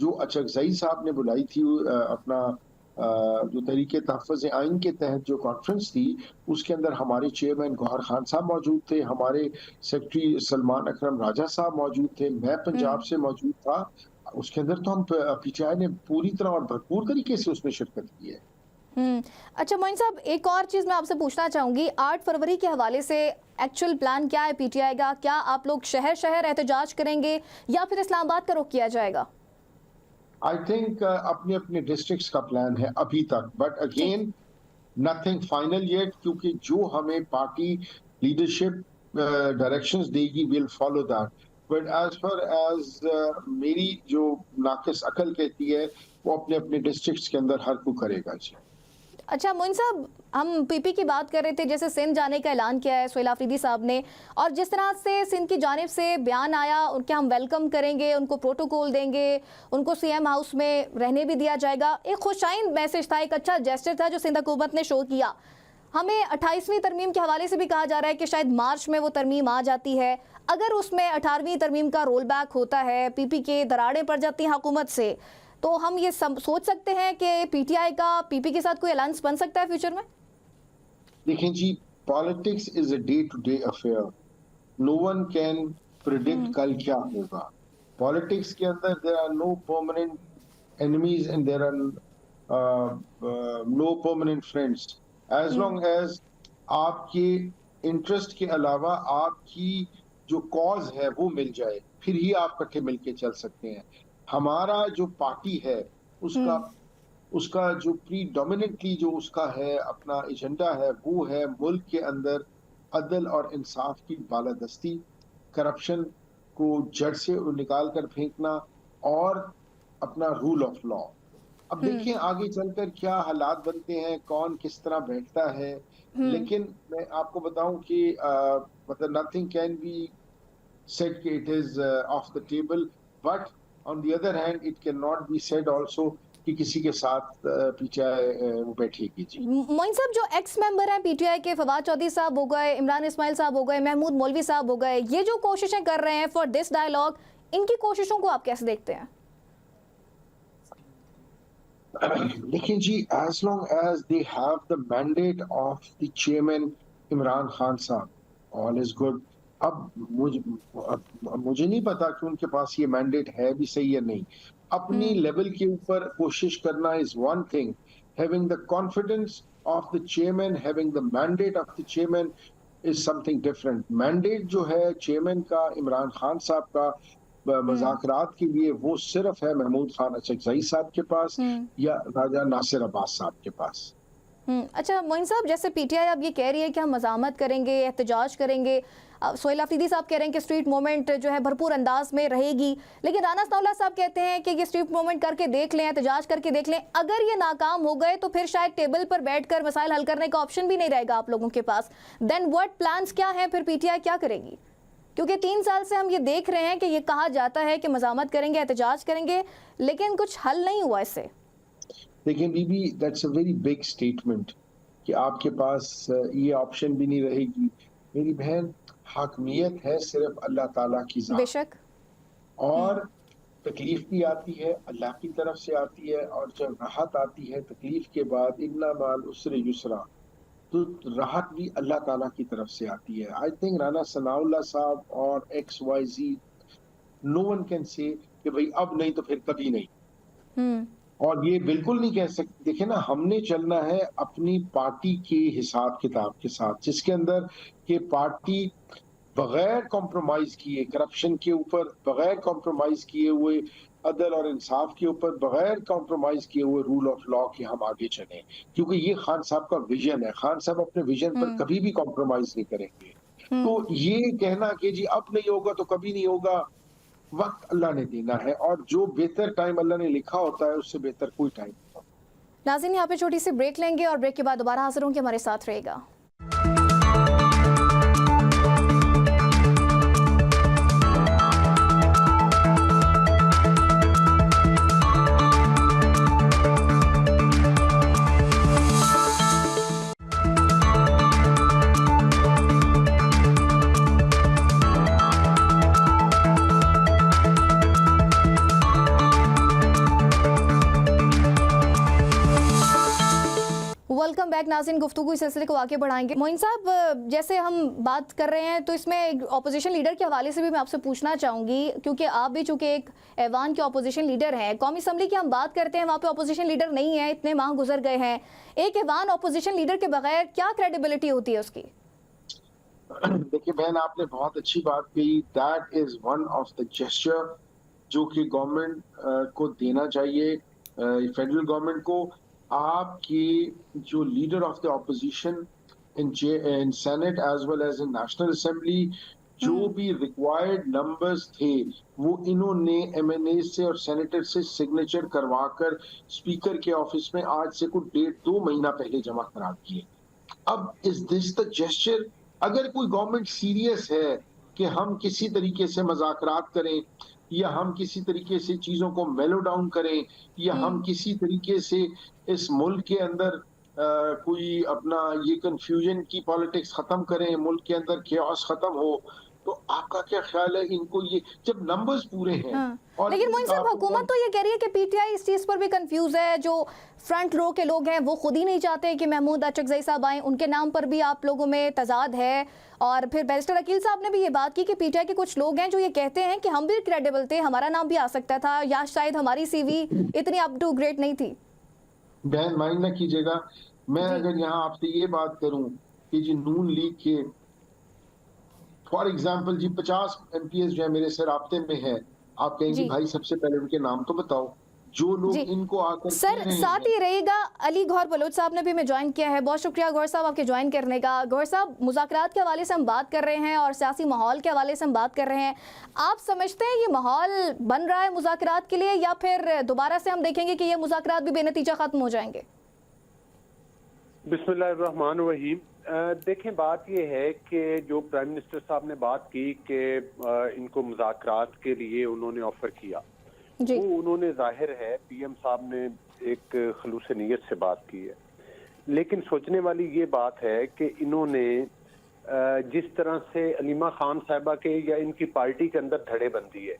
जो अचकज़ई साहब ने बुलाई थी अपना जो तहरीक तहफ़्फ़ुज़ आइन के तहत जो कॉन्फ्रेंस थी, उसके अंदर हमारे चेयरमैन गौहर खान साहब मौजूद थे, हमारे सेक्रेटरी सलमान अकरम राजा साहब मौजूद थे, मैं पंजाब से मौजूद था। उसके अंदर तो हम पीटीआई ने पूरी तरह और भरपूर तरीके से उसमें शिरकत की है। अच्छा मोइन साहब, एक और चीज़ मैं आपसे पूछना चाहूँगी, 8 फरवरी के हवाले से एक्चुअल प्लान क्या है पीटीआई का? क्या आप लोग शहर शहर एहतजाज करेंगे या फिर इस्लामाबाद का रुख किया जाएगा? आई थिंक अपने अपने डिस्ट्रिक्ट्स का प्लान है अभी तक, but again nothing final yet, क्योंकि जो हमें पार्टी लीडरशिप डायरेक्शंस देगी will follow that. But as far as मेरी जो नाकिस अकल कहती है, वो अपने अपने डिस्ट्रिक्ट्स के अंदर हर को करेगा जी। अच्छा मोइन साहब, हम पीपी की बात कर रहे थे, जैसे सिंध जाने का ऐलान किया है सुहेल आफरीदी साहब ने, और जिस तरह से सिंध की जानिब से बयान आया, उनके हम वेलकम करेंगे, उनको प्रोटोकॉल देंगे, उनको सीएम हाउस में रहने भी दिया जाएगा, एक खुशाइन मैसेज था, एक अच्छा जेस्चर था जो सिंध हुकूमत ने शो किया। हमें 28वीं तरमीम के हवाले से भी कहा जा रहा है कि शायद मार्च में वो तरमीम आ जाती है। अगर उसमें 18वीं तरमीम का रोल बैक होता है, पीपी के दरारें पड़ जाती हैं हुकूमत से, तो हम ये सोच सकते हैं कि पीटीआई का पीपी के साथ कोई अलायंस बन सकता है फ्यूचर में? देखें जी, politics is a day to day affair, no one can predict कल क्या होगा। पॉलिटिक्स के अंदर there are no permanent enemies and there are no permanent friends. As long as आपके इंटरेस्ट के अलावा आपकी जो कॉज है वो मिल जाए, फिर ही आप इकट्ठे मिलके चल सकते हैं। हमारा जो पार्टी है उसका जो प्रीडोमिनेंटली जो उसका है अपना एजेंडा है, वो है मुल्क के अंदर अदल और इंसाफ की बालादस्ती, करप्शन को जड़ से निकाल कर फेंकना और अपना रूल ऑफ लॉ। अब देखिए आगे चलकर क्या हालात बनते हैं, कौन किस तरह बैठता है, लेकिन मैं आपको बताऊं कि मतलब नथिंग कैन बी सेड कि it is of the table, but on the other hand it cannot be said also कि किसी के साथ पीटीआई वो बैठेगी जी। मोइन साहब, जो एक्स मेंबर हैं पीटीआई के, फवाद चौधरी साहब हो गए, इमरान इस्माइल साहब हो गए, महमूद मौलवी साहब हो गए, ये जो कोशिशें कर रहे हैं फॉर दिस डायलॉग, इनकी कोशिशों को आप कैसे देखते हैं? लेकिन जी, as long as they have the mandate of the chairman Imran Khan साहब, all is good। अब मुझे नहीं पता कि उनके पास ये मैंडेट है भी सही या नहीं। अपनी लेवल के ऊपर कोशिश करना is one thing, having the confidence of the chairman, having the mandate of the chairman is something different. Mandate जो है चेयरमैन का, इमरान खान साहब का मुज़ाकरात के लिए, वो सिर्फ है महमूद खान अचकज़ई साहब के पास या राजा नासिर अब्बास साहब के पास। अच्छा मोइन साहब, जैसे पीटीआई अब ये कह रही है कि हम मज़ामत करेंगे, एहतजाज करेंगे, सुहेल आफरीदी साहब कह रहे हैं कि स्ट्रीट मूवमेंट जो है भरपूर अंदाज में रहेगी, लेकिन राना सनाउल्लाह साहब कहते हैं कि ये स्ट्रीट मूवमेंट करके देख लें, एहतजाज करके देख लें, अगर ये नाकाम हो गए तो फिर शायद टेबल पर बैठकर मसाइल हल करने का ऑप्शन भी नहीं रहेगा आप लोगों के पास। देन व्हाट प्लान्स क्या हैं, फिर पीटीआई क्या करेगी? क्योंकि 3 साल से हम ये देख रहे हैं कि ये कहा जाता है कि मज़ामत करेंगे, एहतजाज करेंगे, लेकिन कुछ हल नहीं हुआ इससे। लेकिन बीबी, that's a very big statement कि आपके पास ये ऑप्शन भी नहीं रहेगी। मेरी बहन, हाकमियत है सिर्फ अल्लाह ताला की ज़ात। बेशक। और तकलीफ भी आती है, अल्लाह की तरफ से आती है, और जब राहत आती है तकलीफ के बाद, इन्ना माल उसरे युसरा, तो राहत भी अल्लाह ताला की तरफ से आती है। आई थिंक राना सनाउल्लाह साहब और XYZ, no one can say कि भाई अब नहीं तो फिर कभी नहीं। और ये बिल्कुल नहीं कह सकते। देखिए ना, हमने चलना है अपनी पार्टी के हिसाब किताब के साथ, जिसके अंदर के पार्टी बगैर कॉम्प्रोमाइज किए करप्शन के ऊपर, बगैर कॉम्प्रोमाइज किए हुए अदल और इंसाफ के ऊपर, बगैर कॉम्प्रोमाइज किए हुए रूल ऑफ लॉ के हम आगे चलें, क्योंकि ये खान साहब का विजन है। खान साहब अपने विजन पर कभी भी कॉम्प्रोमाइज नहीं करेंगे। तो ये कहना कि जी अब नहीं होगा तो कभी नहीं होगा, वक्त अल्लाह ने देना है, और जो बेहतर टाइम अल्लाह ने लिखा होता है उससे बेहतर कोई टाइम नहीं होता। नाज़रीन, यहाँ पे छोटी सी ब्रेक लेंगे और ब्रेक के बाद दोबारा हाजिर होंगे, हमारे साथ रहेगा। वेलकम बैक नाज़रीन, गुफ्तगू इस सिलसिले को आगे बढ़ाएंगे। मोइन साहब, जैसे हम बात कर रहे हैं तो इसमें अपोजिशन लीडर के हवाले से भी मैं आपसे पूछना चाहूँगी, क्योंकि आप भी चूँकि एक ऐवान के अपोजिशन लीडर हैं। कौमी असम्बली की हम बात करते हैं, वहाँ पे अपोजिशन लीडर नहीं है, इतने माह गुजर गए हैं। एक ऐवान अपोजिशन लीडर के बगैर क्या क्रेडिबिलिटी होती है उसकी? देखिए बहन, आपने बहुत अच्छी बात कही। That is one of the gesture जो कि गवर्नमेंट को देना चाहिए, फेडरल गवर्नमेंट को। आपकी जो leader of the opposition in Senate as well as in national Assembly, जो भी रिक्वायर्ड नंबर्स थे वो इन्होंने MNA से और सेनेटर से सिग्नेचर करवाकर स्पीकर के ऑफिस में आज से कुछ 1.5-2 महीना पहले जमा करा दिए। अब इज दिस द जेस्चर? अगर कोई गवर्नमेंट सीरियस है कि हम किसी तरीके से मज़ाकरात करें, या हम किसी तरीके से चीजों को मेलो डाउन करें, या हम किसी तरीके से इस मुल्क के अंदर कोई अपना ये कंफ्यूजन की पॉलिटिक्स खत्म करें, मुल्क के अंदर केओस खत्म हो, तो आपका क्या ख्याल है? इनको ये जब नंबर्स पूरे हैं। और लेकिन मोइन साहब, हुकूमत तो ये कह रही है कि PTI इस चीज़ पर भी कंफ्यूज है। जो फ्रंट रो के लोग हैं वो खुद ही नहीं चाहते कि महमूद अचकज़ई साहब आए, उनके नाम पर भी आप लोगों में तजाद है। और फिर बैरिस्टर अकील साहब ने भी ये बात की कि PTI के कुछ लोग हैं जो ये कहते हैं कि हम भी क्रेडिबल थे, हमारा नाम भी आ सकता था, या शायद हमारी CV इतनी अप टू ग्रेड नहीं थी। बहन माइंड ना कीजिएगा, मैं अगर यहाँ आपसे ये बात करूं कि जी नून लीग के फॉर एग्जाम्पल जी 50 MPs जो है मेरे से राब्ते में है, आप कहेंगे भाई सबसे पहले उनके नाम तो बताओ, जो लोग इनको आकर सर साथ ही रहेगा। अली गौहर बलोच साहब ने भी हमें ज्वाइन किया है, बहुत शुक्रिया गौहर साहब आपके ज्वाइन करने का। गौहर साहब, मुज़ाकरात के हवाले से हम बात कर रहे हैं और सियासी माहौल के हवाले से हम बात कर रहे हैं। आप समझते हैं ये माहौल बन रहा है मुज़ाकरात के लिए, या फिर दोबारा से हम देखेंगे कि ये मुज़ाकरात भी बेनतीजा खत्म हो जाएंगे? बिस्मिल्लाहिर्रहमानिर्रहीम। देखें, बात ये है कि जो प्राइम मिनिस्टर साहब ने बात की कि इनको मुज़ाकरात के लिए उन्होंने ऑफर किया, वो उन्होंने जाहिर है PM साहब ने एक खलूस नीयत से बात की है। लेकिन सोचने वाली ये बात है कि इन्होंने जिस तरह से अलीमा खान साहिबा के या इनकी पार्टी के अंदर धड़े बंदी है,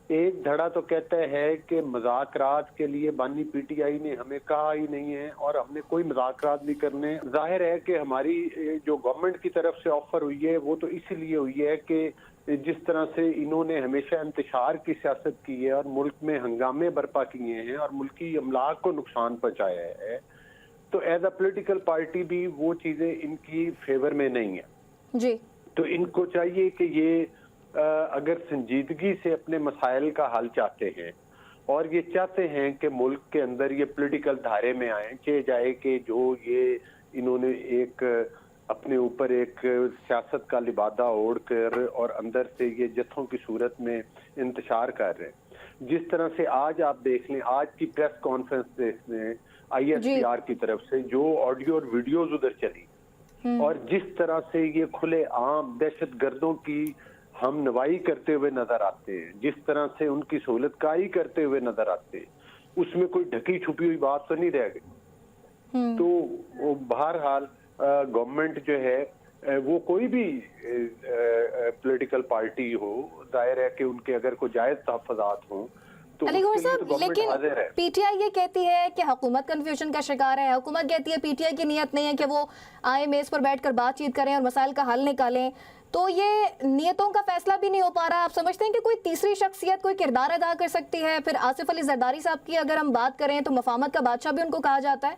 एक धड़ा तो कहता है कि मुज़ाकरात के लिए बानी PTI ने हमें कहा ही नहीं है और हमने कोई मुज़ाकरात नहीं करने। जाहिर है कि हमारी जो गवर्नमेंट की तरफ से ऑफर हुई है वो तो इसीलिए हुई है कि जिस तरह से इन्होंने हमेशा इंतशार की सियासत की है और मुल्क में हंगामे बर्पा किए हैं और मुल्की अमलाक को नुकसान पहुंचाया है, तो एज अ पोलिटिकल पार्टी भी वो चीज़ें इनकी फेवर में नहीं है जी। तो इनको चाहिए कि ये अगर संजीदगी से अपने मसाइल का हल चाहते हैं और ये चाहते हैं कि मुल्क के अंदर ये पॉलिटिकल धारे में आए, चाहे जाए कि जो ये इन्होंने एक अपने ऊपर एक सियासत का लिबादा ओढ़ कर और अंदर से ये जत्थों की सूरत में इंतशार कर रहे हैं। जिस तरह से आज आप देख लें, आज की प्रेस कॉन्फ्रेंस देख लें ISPR की तरफ से जो ऑडियो और वीडियोज उधर चली, और जिस तरह से ये खुले आम दहशत गर्दों की हम नवाई करते हुए नजर आते हैं, जिस तरह से उनकी सहूलतकारी करते हुए नजर आते हैं, उसमें कोई ढकी छुपी हुई बात तो नहीं रह गई। तो बहरहाल गवर्नमेंट जो है वो कोई भी पॉलिटिकल पार्टी हो, जाहिर है कि उनके अगर कोई जायज तहफ़्फ़ुज़ात हों तो अली गौहर उसके लिए साहब, तो गवर्नमेंट लेकिन हाजिर है। पीटीआई ये कहती है कि हुकूमत कंफ्यूजन का शिकार है। हुकूमत कहती है पीटीआई की नीयत नहीं है कि वो आए मेज पर बैठकर बातचीत करें और मसाइल का हल निकालें। तो ये नियतों का फैसला भी नहीं हो पा रहा। आप समझते हैं कि कोई तीसरी शख्सियत कोई किरदार अदा कर सकती है? फिर आसिफ अली जरदारी साहब की अगर हम बात करें तो मफाहमत का बादशाह भी उनको कहा जाता है।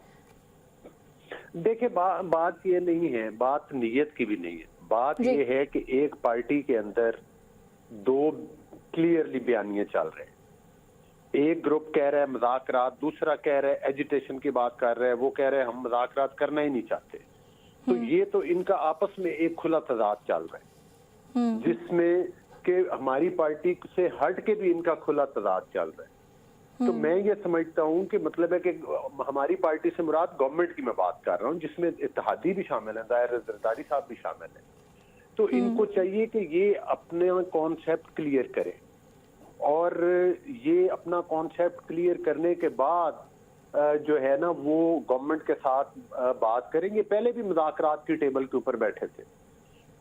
देखिए बात ये नहीं है, बात नीयत की भी नहीं है। बात ये है कि एक पार्टी के अंदर दो क्लियरली बयानियां चल रहे हैं। एक ग्रुप कह रहा है मुज़ाकरात, दूसरा कह रहा है एजिटेशन की बात कर रहा है, वो कह रहे हैं हम मुज़ाकरात करना ही नहीं चाहते। तो ये तो इनका आपस में एक खुला तजाद चल रहा है, जिसमें कि हमारी पार्टी से हट के भी इनका खुला तजाद चल रहा है। तो मैं ये समझता हूँ कि मतलब है कि हमारी पार्टी से मुराद गवर्नमेंट की मैं बात कर रहा हूँ, जिसमें इत्तेहादी भी शामिल है, ज़ाहिर जरदारी साहब भी शामिल है। तो इनको चाहिए कि ये अपने कॉन्सेप्ट क्लियर करें, और ये अपना कॉन्सेप्ट क्लियर करने के बाद जो है ना वो गवर्नमेंट के साथ बात करेंगे। पहले भी मुज़ाकरात की टेबल के ऊपर बैठे थे,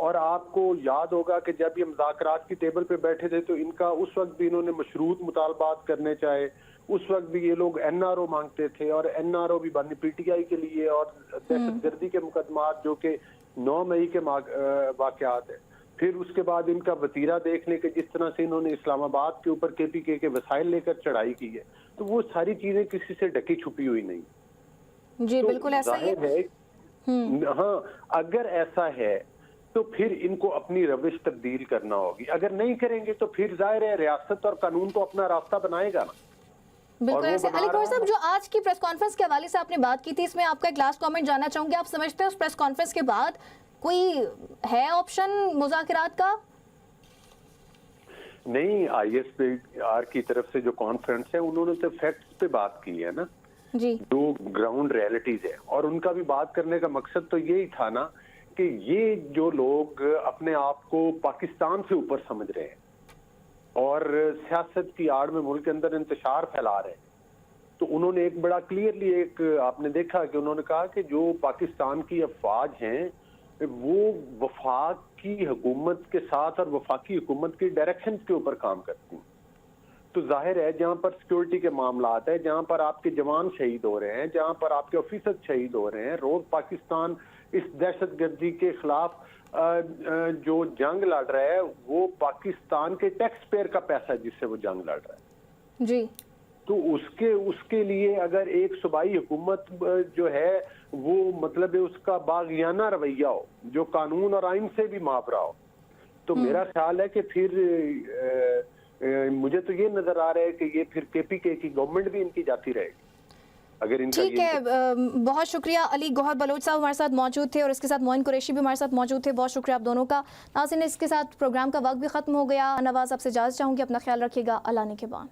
और आपको याद होगा कि जब ये मुज़ाकरात की टेबल पे बैठे थे तो इनका उस वक्त भी इन्होंने मशरूत मुतालबात करने चाहे, उस वक्त भी ये लोग एनआरओ मांगते थे, और एनआरओ भी बनी पीटीआई के लिए, और दहशतगर्दी के मुकदमात जो कि 9 मई के वाकयात है। फिर उसके बाद इनका वतीरा देख लें कि जिस तरह से इन्होंने इस्लामाबाद के ऊपर केपीके के वसाइल लेकर चढ़ाई की है, तो वो सारी चीजें किसी से ढकी छुपी हुई नहीं। जी तो बिल्कुल ऐसा ही है। हाँ, अगर ऐसा है तो फिर इनको अपनी रविश तब्दील करना होगी। अगर नहीं करेंगे तो फिर जाहिर है रियासत और कानून तो अपना रास्ता बनाएगा ना। बिल्कुल ऐसे। अली गौहर साहब, जो आज की प्रेस कॉन्फ्रेंस के हवाले से आपने बात की थी, इसमें आपका एक लास्ट कमेंट जानना चाहूंगी। आप समझते हैं उस प्रेस कॉन्फ्रेंस के बाद कोई है ऑप्शन मुज़ाकरात का? नहीं, आईएसपीआर की तरफ से जो कॉन्फ्रेंस है उन्होंने तो फैक्ट्स पे बात की है ना जी, जो ग्राउंड रियलिटीज है, और उनका भी बात करने का मकसद तो यही था ना कि ये जो लोग अपने आप को पाकिस्तान से ऊपर समझ रहे हैं और सियासत की आड़ में मुल्क के अंदर इंतशार फैला रहे हैं, तो उन्होंने एक बड़ा क्लियरली एक आपने देखा कि उन्होंने कहा कि जो पाकिस्तान की अफवाज हैं वो वफाक की हुकूमत के साथ और वफाकी हुकूमत की डायरेक्शन के ऊपर काम करती हैं। तो जाहिर है जहां पर सिक्योरिटी के मामलात है, जहां पर आपके जवान शहीद हो रहे हैं, जहां पर आपके ऑफिसर शहीद हो रहे हैं, रोज पाकिस्तान इस दहशतगर्दी के खिलाफ जो जंग लड़ रहा है वो पाकिस्तान के टैक्स पेयर का पैसा है जिससे वो जंग लड़ रहा है जी। तो उसके लिए अगर एक सूबाई हुकूमत जो है वो मतलब उसका बागियाना रवैया हो जो कानून और आइन से भी मापरा हो, तो मेरा ख्याल है कि फिर मुझे तो ये नजर आ रहा है कि ये फिर केपीके की गवर्नमेंट भी इनकी जाती रहेगी अगर इनका। ठीक है, बहुत शुक्रिया। अली गौहर बलोच साहब हमारे साथ मौजूद थे और इसके साथ मोइन कुरैशी भी हमारे साथ मौजूद थे। बहुत शुक्रिया आप दोनों का। नाज़रीन, इसके साथ प्रोग्राम का वक्त भी ख़त्म हो गया। नवाज़ आपसे इजाज़त चाहूँगी, अपना ख्याल रखिएगा। अल्लाह ने के बाद।